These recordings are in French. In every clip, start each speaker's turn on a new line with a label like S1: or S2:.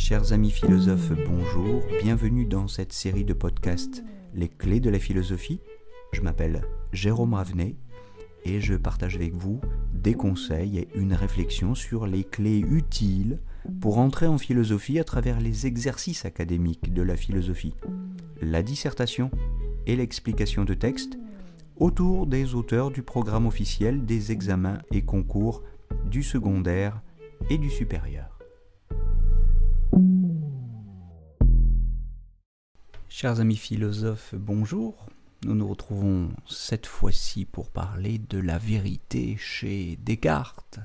S1: Chers amis philosophes, bonjour, bienvenue dans cette série de podcasts Les clés de la philosophie. Je m'appelle Jérôme Ravenet et je partage avec vous des conseils et une réflexion sur les clés utiles pour entrer en philosophie à travers les exercices académiques de la philosophie, la dissertation et l'explication de textes autour des auteurs du programme officiel des examens et concours du secondaire et du supérieur. Chers amis philosophes, bonjour. Nous nous retrouvons cette fois-ci pour parler de la vérité chez Descartes.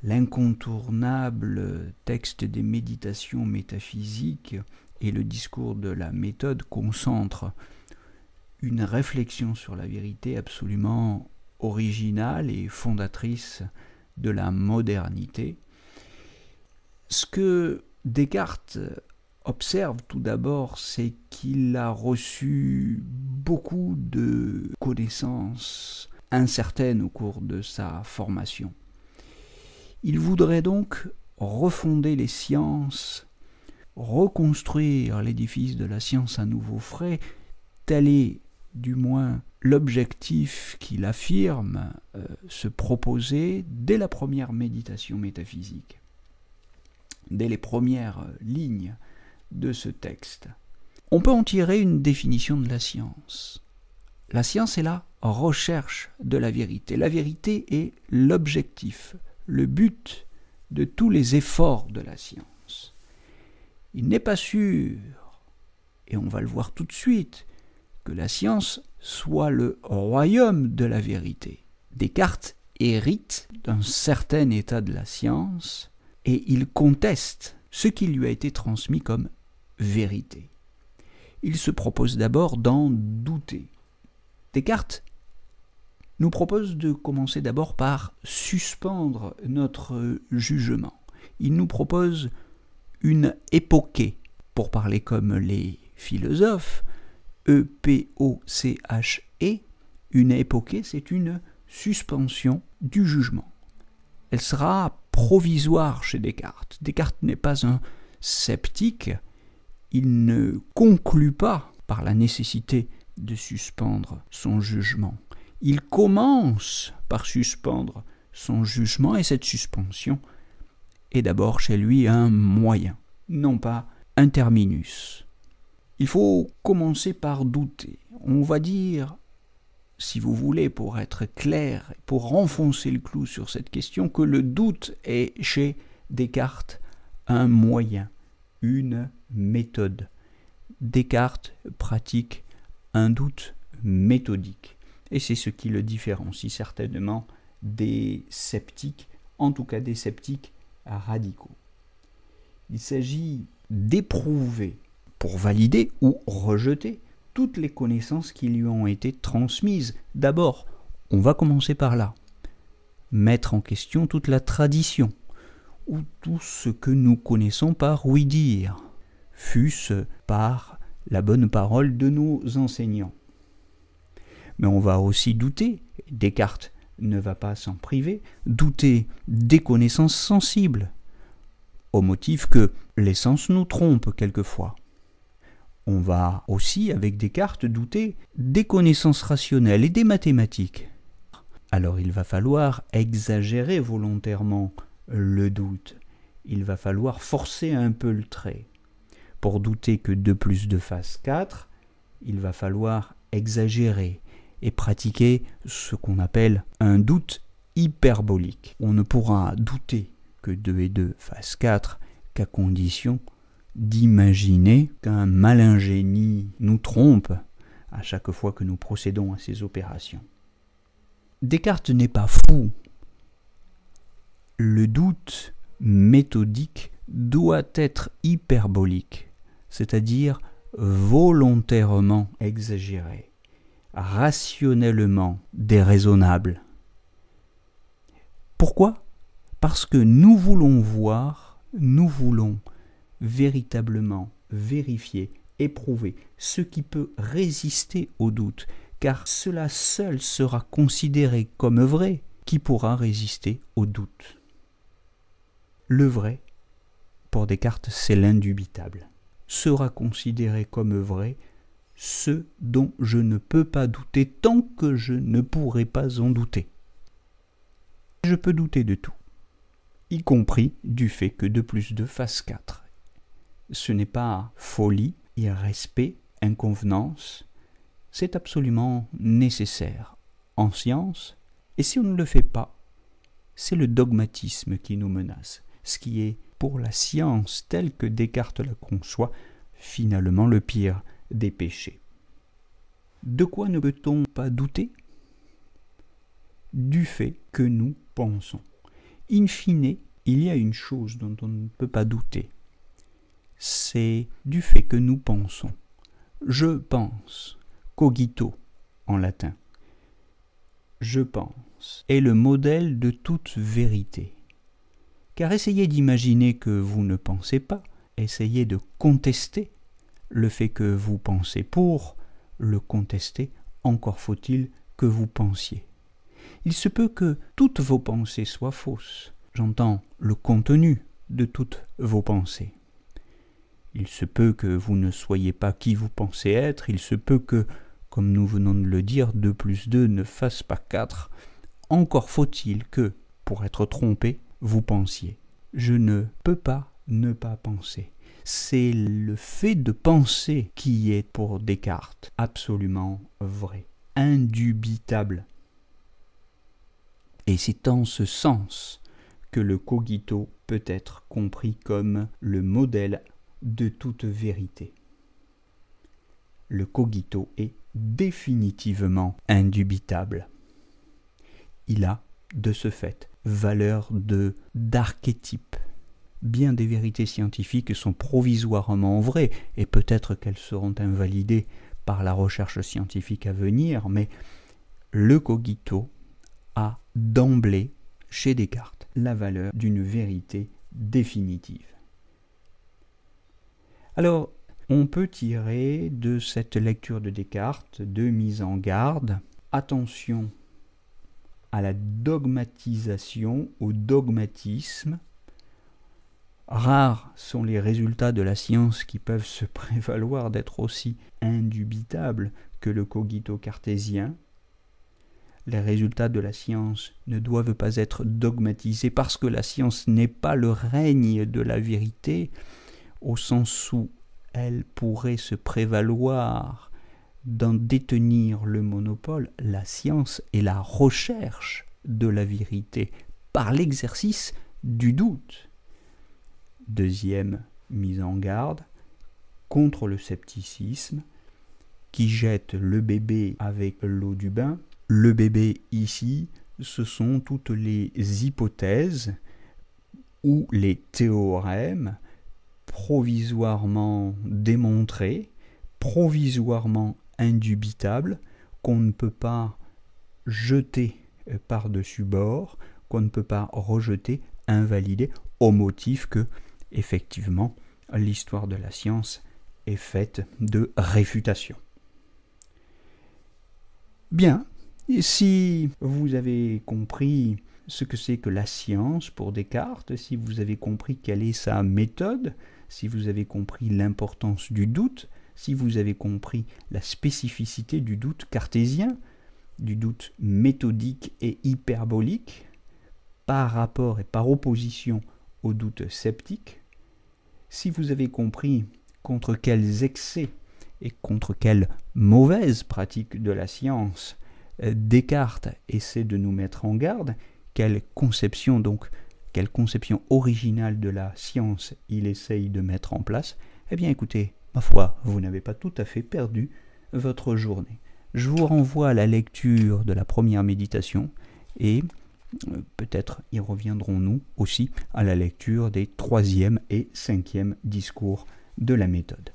S1: L'incontournable texte des méditations métaphysiques et le discours de la méthode concentrent une réflexion sur la vérité absolument originale et fondatrice de la modernité. Ce que Descartes observe tout d'abord, c'est qu'il a reçu beaucoup de connaissances incertaines au cours de sa formation. Il voudrait donc refonder les sciences, reconstruire l'édifice de la science à nouveau frais, tel est du moins l'objectif qu'il affirme se proposer dès la première méditation métaphysique, dès les premières lignes de ce texte. On peut en tirer une définition de la science. La science est la recherche de la vérité. La vérité est l'objectif, le but de tous les efforts de la science. Il n'est pas sûr, et on va le voir tout de suite, que la science soit le royaume de la vérité. Descartes hérite d'un certain état de la science et il conteste ce qui lui a été transmis comme vérité. Il se propose d'abord d'en douter. Descartes nous propose de commencer d'abord par suspendre notre jugement. Il nous propose une époché, pour parler comme les philosophes, E-P-O-C-H-E, une époché, c'est une suspension du jugement. Elle sera provisoire chez Descartes. Descartes n'est pas un sceptique, il ne conclut pas par la nécessité de suspendre son jugement. Il commence par suspendre son jugement et cette suspension est d'abord chez lui un moyen, non pas un terminus. Il faut commencer par douter. On va dire, si vous voulez, pour être clair, pour enfoncer le clou sur cette question, que le doute est chez Descartes un moyen, une méthode. Descartes pratique un doute méthodique. Et c'est ce qui le différencie certainement des sceptiques, en tout cas des sceptiques radicaux. Il s'agit d'éprouver, pour valider ou rejeter, toutes les connaissances qui lui ont été transmises. D'abord, on va commencer par là. Mettre en question toute la tradition, ou tout ce que nous connaissons par ouï-dire, fût-ce par la bonne parole de nos enseignants. Mais on va aussi douter, Descartes ne va pas s'en priver, douter des connaissances sensibles, au motif que les sens nous trompent quelquefois. On va aussi, avec Descartes, douter des connaissances rationnelles et des mathématiques. Alors il va falloir exagérer volontairement le doute. Il va falloir forcer un peu le trait. Pour douter que 2 plus 2 fasse 4, il va falloir exagérer et pratiquer ce qu'on appelle un doute hyperbolique. On ne pourra douter que 2 et 2 fasse 4 qu'à condition d'imaginer qu'un malin génie nous trompe à chaque fois que nous procédons à ces opérations. Descartes n'est pas fou. Le doute méthodique doit être hyperbolique, c'est-à-dire volontairement exagéré, rationnellement déraisonnable. Pourquoi ? Parce que nous voulons voir, nous voulons véritablement vérifier, éprouver ce qui peut résister au doute, car cela seul sera considéré comme vrai qui pourra résister au doute. Le vrai, pour Descartes, c'est l'indubitable. Sera considéré comme vrai ce dont je ne peux pas douter tant que je ne pourrai pas en douter. Je peux douter de tout, y compris du fait que 2 plus 2 fasse 4. Ce n'est pas folie, irrespect, inconvenance, c'est absolument nécessaire en science, et si on ne le fait pas, c'est le dogmatisme qui nous menace, ce qui est, pour la science telle que Descartes la conçoit, finalement le pire des péchés. De quoi ne peut-on pas douter? Du fait que nous pensons. In fine, il y a une chose dont on ne peut pas douter. C'est du fait que nous pensons. Je pense, cogito en latin. Je pense est le modèle de toute vérité. Car essayez d'imaginer que vous ne pensez pas, essayez de contester le fait que vous pensez. Pour le contester, encore faut-il que vous pensiez. Il se peut que toutes vos pensées soient fausses. J'entends le contenu de toutes vos pensées. Il se peut que vous ne soyez pas qui vous pensez être. Il se peut que, comme nous venons de le dire, 2 plus 2 ne fasse pas 4. Encore faut-il que, pour être trompé, vous pensiez. Je ne peux pas ne pas penser. C'est le fait de penser qui est pour Descartes absolument vrai, indubitable. Et c'est en ce sens que le cogito peut être compris comme le modèle de toute vérité. Le cogito est définitivement indubitable. Il a, de ce fait, valeur d'archétype. Bien des vérités scientifiques sont provisoirement vraies, et peut-être qu'elles seront invalidées par la recherche scientifique à venir, mais le cogito a d'emblée, chez Descartes, la valeur d'une vérité définitive. Alors, on peut tirer de cette lecture de Descartes 2 mises en garde. Attention à la dogmatisation, au dogmatisme. Rares sont les résultats de la science qui peuvent se prévaloir d'être aussi indubitables que le cogito cartésien. Les résultats de la science ne doivent pas être dogmatisés parce que la science n'est pas le règne de la vérité, au sens où elle pourrait se prévaloir d'en détenir le monopole. La science est la recherche de la vérité par l'exercice du doute. Deuxième mise en garde contre le scepticisme qui jette le bébé avec l'eau du bain. Le bébé ici, ce sont toutes les hypothèses ou les théorèmes provisoirement démontrés, provisoirement indubitables, qu'on ne peut pas jeter par-dessus bord, qu'on ne peut pas rejeter, invalider, au motif que, effectivement, l'histoire de la science est faite de réfutations. Bien, si vous avez compris ce que c'est que la science pour Descartes, si vous avez compris quelle est sa méthode, si vous avez compris l'importance du doute, si vous avez compris la spécificité du doute cartésien, du doute méthodique et hyperbolique, par rapport et par opposition au doute sceptique, si vous avez compris contre quels excès et contre quelles mauvaises pratiques de la science Descartes essaie de nous mettre en garde, quelle conception originale de la science il essaye de mettre en place, eh bien écoutez, ma foi, vous n'avez pas tout à fait perdu votre journée. Je vous renvoie à la lecture de la première méditation et peut-être y reviendrons-nous aussi à la lecture des 3e et 5e discours de la méthode.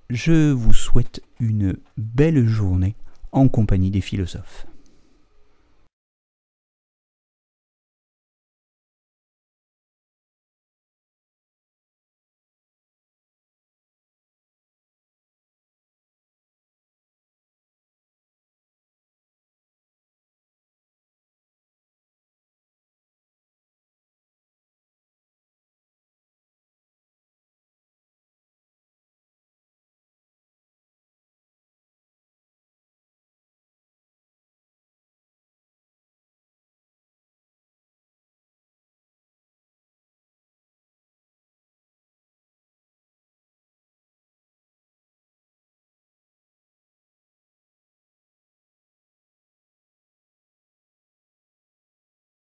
S1: Je vous souhaite une belle journée en compagnie des philosophes.